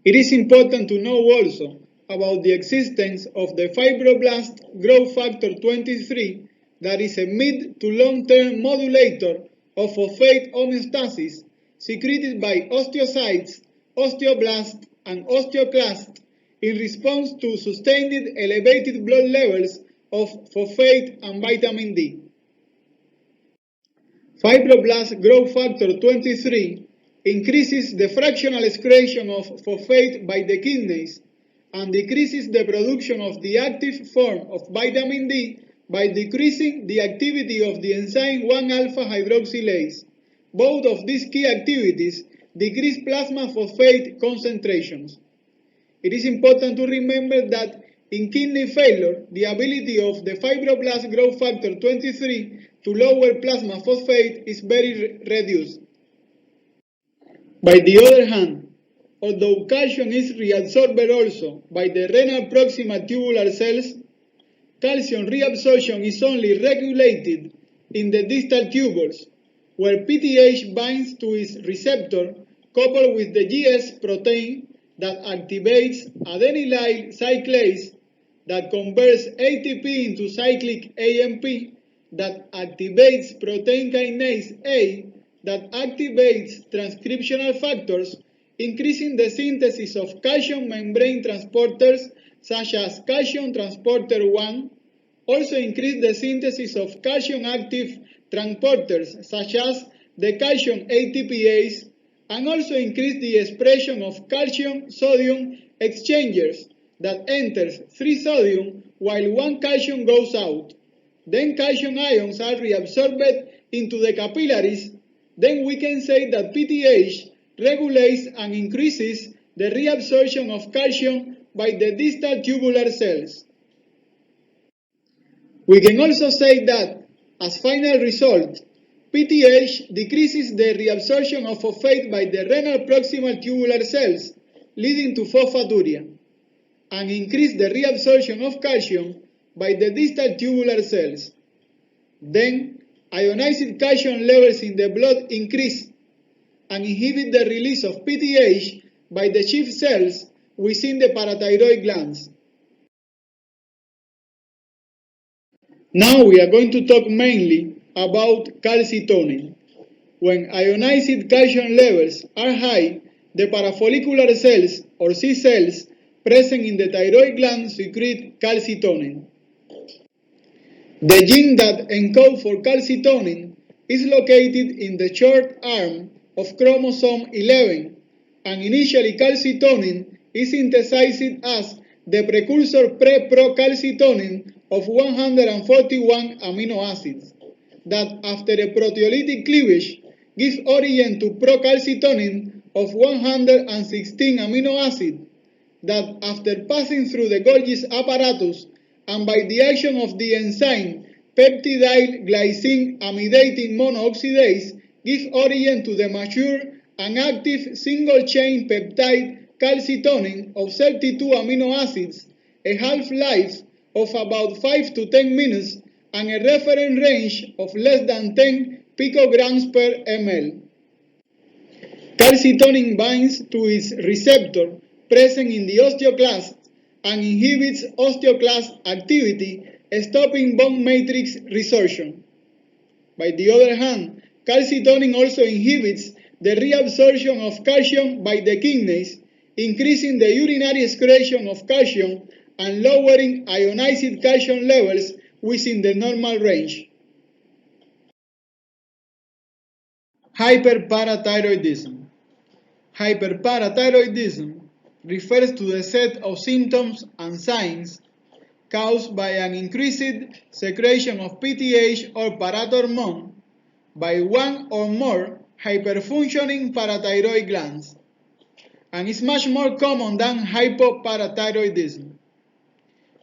It is important to know also about the existence of the fibroblast growth factor 23 that is a mid to long-term modulator of phosphate homeostasis secreted by osteocytes, osteoblasts, and osteoclasts in response to sustained elevated blood levels of phosphate and vitamin D. Fibroblast growth factor 23 increases the fractional excretion of phosphate by the kidneys and decreases the production of the active form of vitamin D by decreasing the activity of the enzyme 1-alpha hydroxylase. Both of these key activities decrease plasma phosphate concentrations. It is important to remember that in kidney failure, the ability of the fibroblast growth factor 23 to lower plasma phosphate is very reduced. By the other hand, although calcium is reabsorbed also by the renal proximal tubular cells, calcium reabsorption is only regulated in the distal tubules, where PTH binds to its receptor coupled with the GS protein that activates adenylyl cyclase that converts ATP into cyclic AMP that activates protein kinase A that activates transcriptional factors, increasing the synthesis of calcium membrane transporters such as calcium transporter 1, also increase the synthesis of calcium active transporters such as the calcium ATPase, and also increase the expression of calcium-sodium exchangers that enters 3 sodium while 1 calcium goes out. Then calcium ions are reabsorbed into the capillaries. Then we can say that PTH regulates and increases the reabsorption of calcium by the distal tubular cells. We can also say that, as final result, PTH decreases the reabsorption of phosphate by the renal proximal tubular cells, leading to phosphaturia, and increase the reabsorption of calcium by the distal tubular cells. Then, ionized calcium levels in the blood increase and inhibit the release of PTH by the chief cells within the parathyroid glands. Now we are going to talk mainly about calcitonin. When ionized calcium levels are high, the parafollicular cells or C cells present in the thyroid gland secrete calcitonin. The gene that encodes for calcitonin is located in the short arm of chromosome 11, and initially calcitonin is synthesized as the precursor pre-procalcitonin of 141 amino acids that after a proteolytic cleavage gives origin to procalcitonin of 116 amino acids that after passing through the Golgi's apparatus and by the action of the enzyme peptidyl glycine amidating monooxidase give origin to the mature and active single-chain peptide calcitonin of 32 amino acids, a half-life of about 5 to 10 minutes and a reference range of less than 10 picograms per ml. Calcitonin binds to its receptor present in the osteoclast and inhibits osteoclast activity, stopping bone matrix resorption. By the other hand, calcitonin also inhibits the reabsorption of calcium by the kidneys, increasing the urinary excretion of calcium and lowering ionized calcium levels within the normal range. Hyperparathyroidism. Hyperparathyroidism refers to the set of symptoms and signs caused by an increased secretion of PTH or parathormone by one or more hyperfunctioning parathyroid glands, and is much more common than hypoparathyroidism.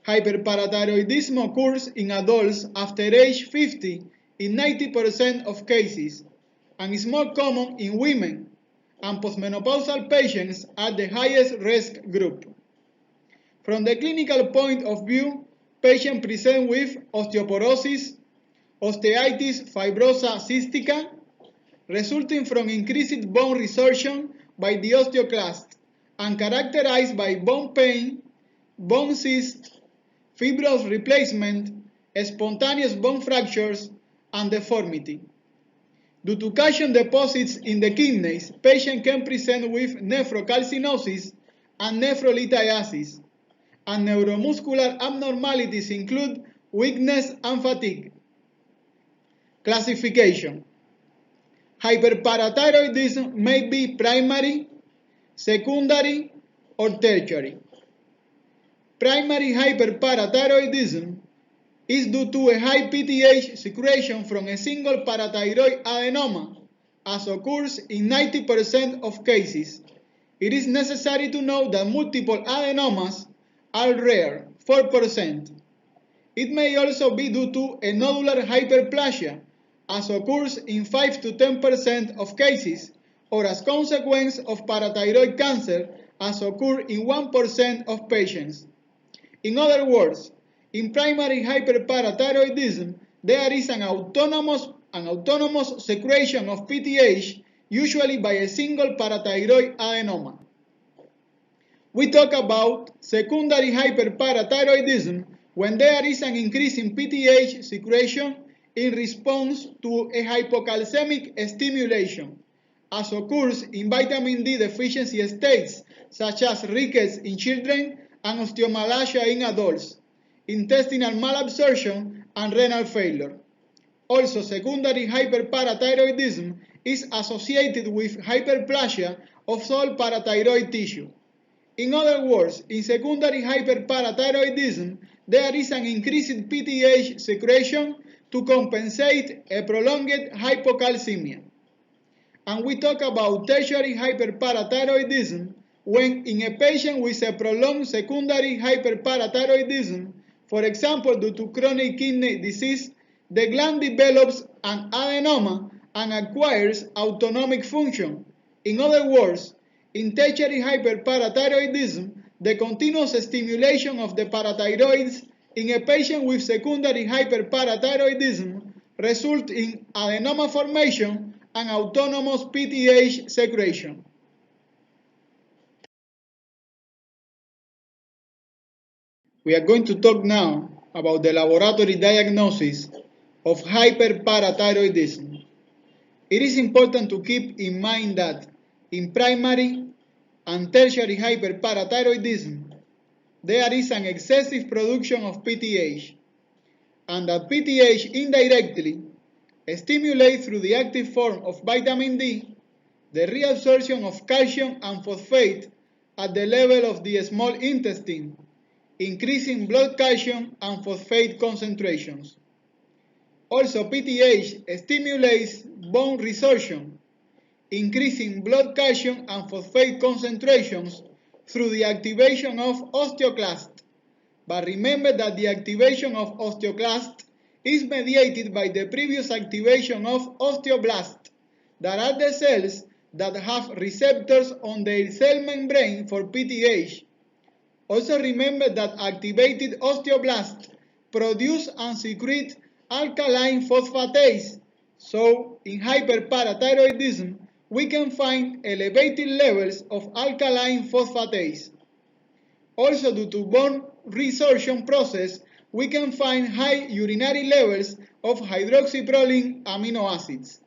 Hyperparathyroidism occurs in adults after age 50 in 90% of cases, and is more common in women, and postmenopausal patients are the highest risk group. From the clinical point of view, patients present with osteoporosis, osteitis fibrosa cystica, resulting from increased bone resorption by the osteoclast, and characterized by bone pain, bone cysts, fibrous replacement, spontaneous bone fractures, and deformity. Due to calcium deposits in the kidneys, patients can present with nephrocalcinosis and nephrolithiasis, and neuromuscular abnormalities include weakness and fatigue. Classification. Hyperparathyroidism may be primary, secondary, or tertiary. Primary hyperparathyroidism is due to a high PTH secretion from a single parathyroid adenoma, as occurs in 90% of cases. It is necessary to note that multiple adenomas are rare, 4%. It may also be due to a nodular hyperplasia, as occurs in 5 to 10% of cases, or as consequence of parathyroid cancer, as occurs in 1% of patients. In other words, in primary hyperparathyroidism, there is an autonomous secretion of PTH, usually by a single parathyroid adenoma. We talk about secondary hyperparathyroidism when there is an increase in PTH secretion in response to a hypocalcemic stimulation, as occurs in vitamin D deficiency states such as rickets in children and osteomalacia in adults, intestinal malabsorption, and renal failure. Also, secondary hyperparathyroidism is associated with hyperplasia of all parathyroid tissue. In other words, in secondary hyperparathyroidism, there is an increased PTH secretion to compensate a prolonged hypocalcemia. And we talk about tertiary hyperparathyroidism when in a patient with a prolonged secondary hyperparathyroidism, for example due to chronic kidney disease, the gland develops an adenoma and acquires autonomic function. In other words, in tertiary hyperparathyroidism, the continuous stimulation of the parathyroids in a patient with secondary hyperparathyroidism results in adenoma formation and autonomous PTH secretion. We are going to talk now about the laboratory diagnosis of hyperparathyroidism. It is important to keep in mind that in primary and tertiary hyperparathyroidism, there is an excessive production of PTH, and that PTH indirectly stimulates through the active form of vitamin D the reabsorption of calcium and phosphate at the level of the small intestine, increasing blood calcium and phosphate concentrations. Also, PTH stimulates bone resorption, increasing blood calcium and phosphate concentrations through the activation of osteoclasts. But remember that the activation of osteoclasts is mediated by the previous activation of osteoblasts, that are the cells that have receptors on their cell membrane for PTH. Also remember that activated osteoblasts produce and secrete alkaline phosphatase. So, in hyperparathyroidism, we can find elevated levels of alkaline phosphatase. Also, due to bone resorption process, we can find high urinary levels of hydroxyproline amino acids.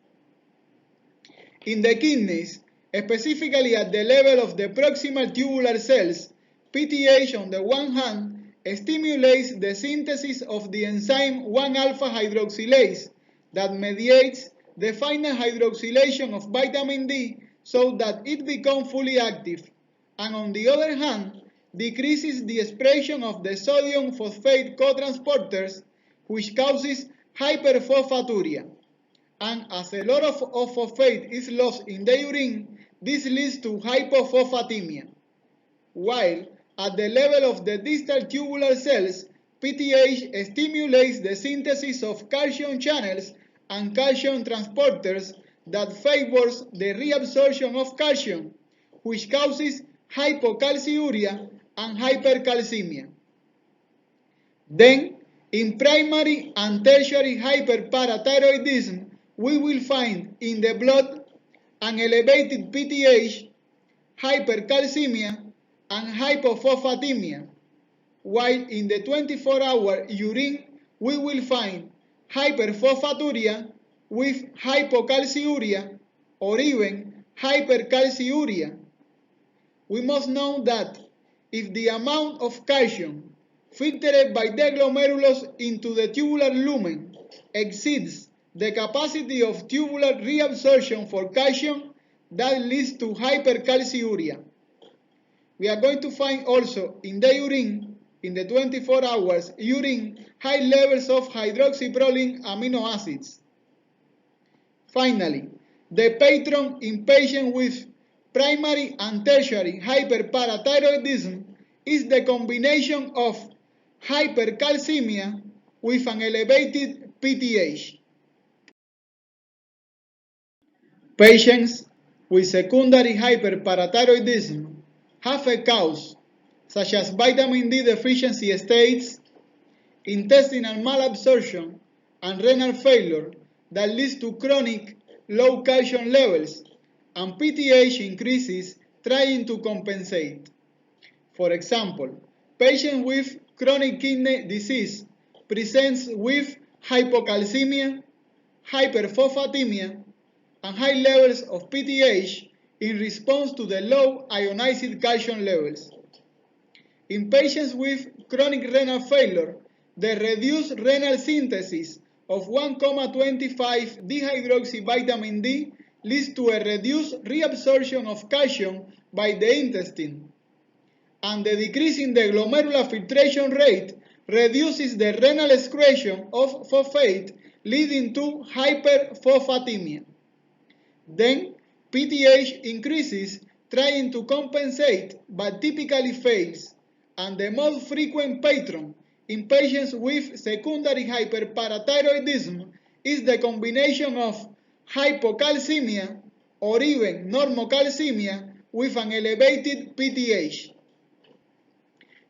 In the kidneys, specifically at the level of the proximal tubular cells, PTH on the one hand stimulates the synthesis of the enzyme 1-alpha hydroxylase that mediates the final hydroxylation of vitamin D so that it becomes fully active, and on the other hand decreases the expression of the sodium phosphate cotransporters, which causes hyperphosphaturia. And as a lot of phosphate is lost in the urine, this leads to hypophosphatemia. While at the level of the distal tubular cells, PTH stimulates the synthesis of calcium channels and calcium transporters that favors the reabsorption of calcium, which causes hypocalciuria and hypercalcemia. Then, in primary and tertiary hyperparathyroidism, we will find in the blood an elevated PTH, hypercalcemia, and hypophosphatemia, while in the 24-hour urine we will find hyperphosphaturia with hypocalciuria or even hypercalciuria. We must know that if the amount of calcium filtered by the glomerulus into the tubular lumen exceeds the capacity of tubular reabsorption for calcium, that leads to hypercalciuria. We are going to find also in the urine, in the 24 hours urine, high levels of hydroxyproline amino acids. Finally, the patron in patients with primary and tertiary hyperparathyroidism is the combination of hypercalcemia with an elevated PTH. Patients with secondary hyperparathyroidism have a cause such as vitamin D deficiency states, intestinal malabsorption, and renal failure that leads to chronic low calcium levels, and PTH increases trying to compensate. For example, patients with chronic kidney disease presents with hypocalcemia, hyperphosphatemia, and high levels of PTH in response to the low ionized calcium levels. In patients with chronic renal failure, the reduced renal synthesis of 1,25 dihydroxyvitamin D leads to a reduced reabsorption of calcium by the intestine, and the decrease in the glomerular filtration rate reduces the renal excretion of phosphate, leading to hyperphosphatemia. Then, PTH increases trying to compensate but typically fails, and the most frequent patron in patients with secondary hyperparathyroidism is the combination of hypocalcemia or even normocalcemia with an elevated PTH.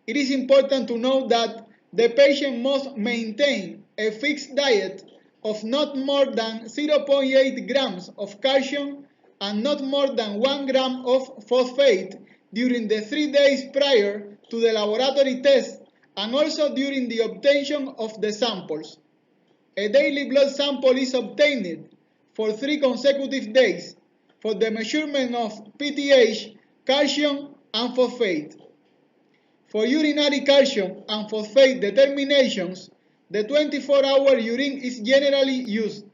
It is important to note that the patient must maintain a fixed diet of not more than 0.8 grams of calcium and not more than 1 gram of phosphate during the 3 days prior to the laboratory test and also during the obtention of the samples. A daily blood sample is obtained for 3 consecutive days for the measurement of PTH, calcium, and phosphate. For urinary calcium and phosphate determinations, the 24-hour urine is generally used,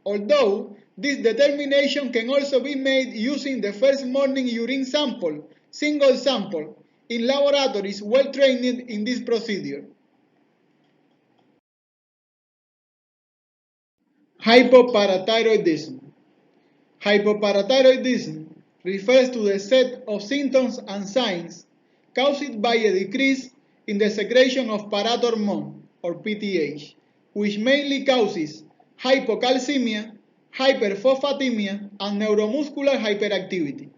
although this determination can also be made using the first morning urine sample, single sample, in laboratories well trained in this procedure. Hypoparathyroidism. Hypoparathyroidism refers to the set of symptoms and signs caused by a decrease in the secretion of parathormone, or PTH, which mainly causes hypocalcemia, hyperphosphatemia, and neuromuscular hyperactivity.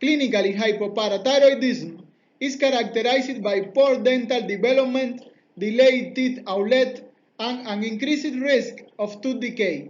Clinically, hypoparathyroidism is characterized by poor dental development, delayed teeth outlet, and an increased risk of tooth decay.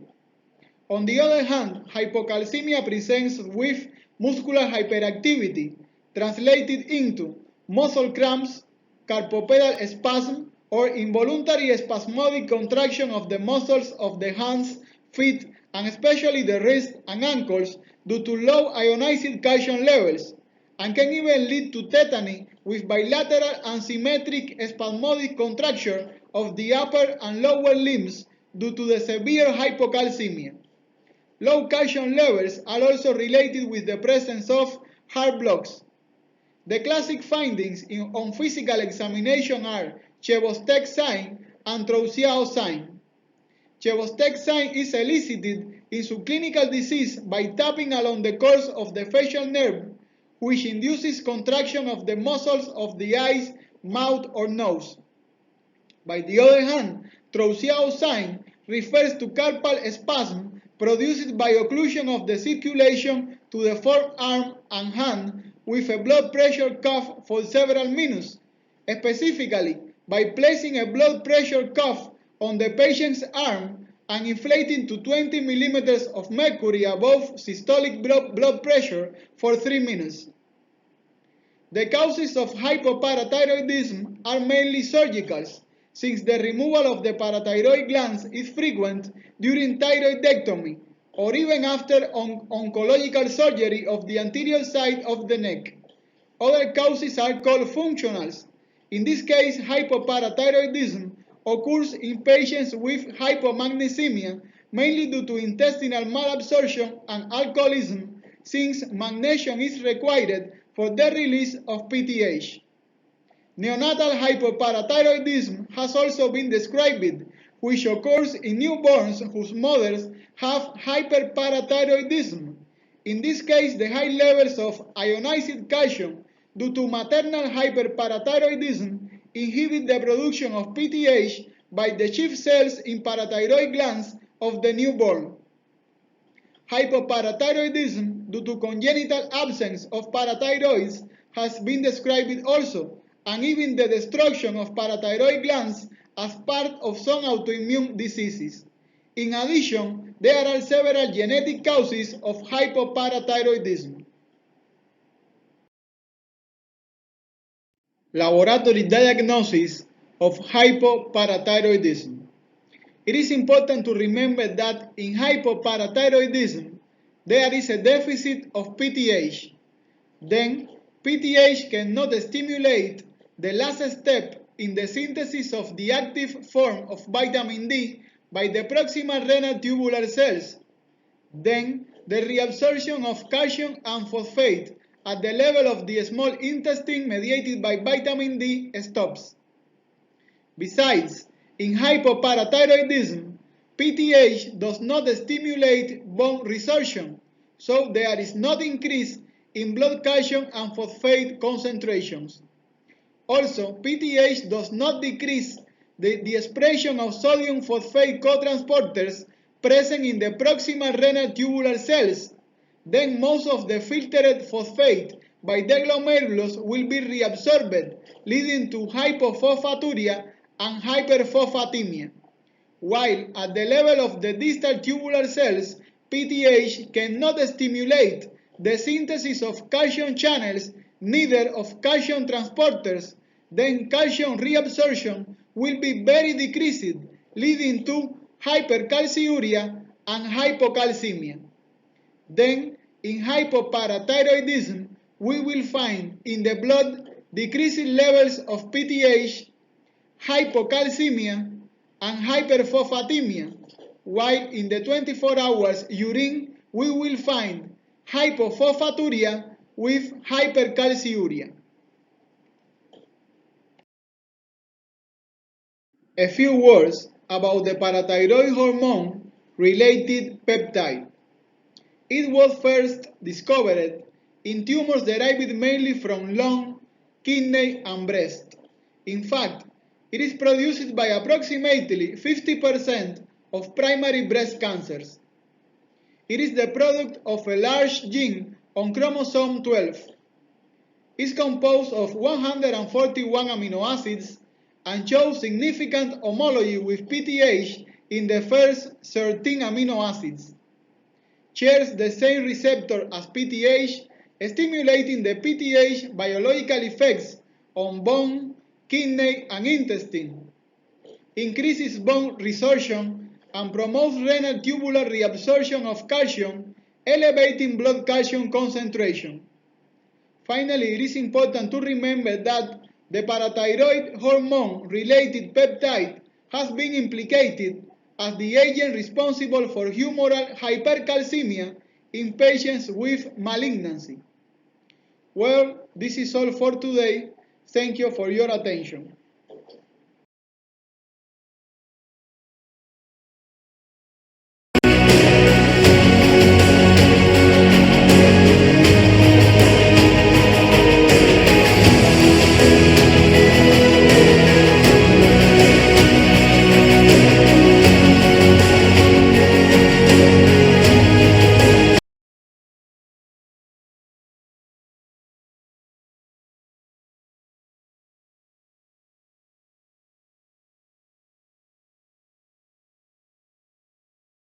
On the other hand, hypocalcemia presents with muscular hyperactivity translated into muscle cramps, carpopedal spasm, or involuntary spasmodic contraction of the muscles of the hands, feet, and especially the wrists and ankles due to low ionized calcium levels, and can even lead to tetany with bilateral and symmetric spasmodic contraction of the upper and lower limbs due to the severe hypocalcemia. Low calcium levels are also related with the presence of heart blocks. The classic findings on physical examination are Chebostek sign and Troussiau sign. Chebostek sign is elicited in subclinical disease by tapping along the course of the facial nerve, which induces contraction of the muscles of the eyes, mouth, or nose. By the other hand, Troussiau sign refers to carpal spasm produced by occlusion of the circulation to the forearm and hand with a blood pressure cuff for several minutes, specifically by placing a blood pressure cuff on the patient's arm and inflating to 20 millimeters of mercury above systolic blood pressure for 3 minutes. The causes of hypoparathyroidism are mainly surgical, since the removal of the parathyroid glands is frequent during thyroidectomy or even after oncological surgery of the anterior side of the neck. Other causes are called functionals. In this case, hypoparathyroidism occurs in patients with hypomagnesemia, mainly due to intestinal malabsorption and alcoholism, since magnesium is required for the release of PTH. Neonatal hypoparathyroidism has also been described, which occurs in newborns whose mothers have hyperparathyroidism. In this case, the high levels of ionized calcium due to maternal hyperparathyroidism inhibit the production of PTH by the chief cells in parathyroid glands of the newborn. Hypoparathyroidism due to congenital absence of parathyroids has been described also, and even the destruction of parathyroid glands as part of some autoimmune diseases. In addition, there are several genetic causes of hypoparathyroidism. Laboratory diagnosis of hypoparathyroidism. It is important to remember that in hypoparathyroidism, there is a deficit of PTH. Then, PTH cannot stimulate the last step in the synthesis of the active form of vitamin D by the proximal renal tubular cells. Then, the reabsorption of calcium and phosphate at the level of the small intestine mediated by vitamin D stops. Besides, in hypoparathyroidism, PTH does not stimulate bone resorption, so there is not increase in blood calcium and phosphate concentrations. Also, PTH does not decrease the expression of sodium phosphate cotransporters present in the proximal renal tubular cells. Then most of the filtered phosphate by the glomerulus will be reabsorbed, leading to hypophosphaturia and hyperphosphatemia. While at the level of the distal tubular cells, PTH cannot stimulate the synthesis of calcium channels, neither of calcium transporters, then calcium reabsorption will be very decreased, leading to hypercalciuria and hypocalcemia. Then, in hypoparathyroidism, we will find in the blood decreasing levels of PTH, hypocalcemia, and hyperphosphatemia, while in the 24 hours urine we will find hypophosphaturia with hypercalciuria. A few words about the parathyroid hormone related peptide. It was first discovered in tumors derived mainly from lung, kidney, and breast. In fact, it is produced by approximately 50% of primary breast cancers. It is the product of a large gene on chromosome 12. It is composed of 141 amino acids and shows significant homology with PTH in the first 13 amino acids. Shares the same receptor as PTH, stimulating the PTH biological effects on bone, kidney, and intestine, increases bone resorption, and promotes renal tubular reabsorption of calcium, elevating blood calcium concentration. Finally, it is important to remember that the parathyroid hormone-related peptide has been implicated as the agent responsible for humoral hypercalcemia in patients with malignancy. Well, this is all for today. Thank you for your attention.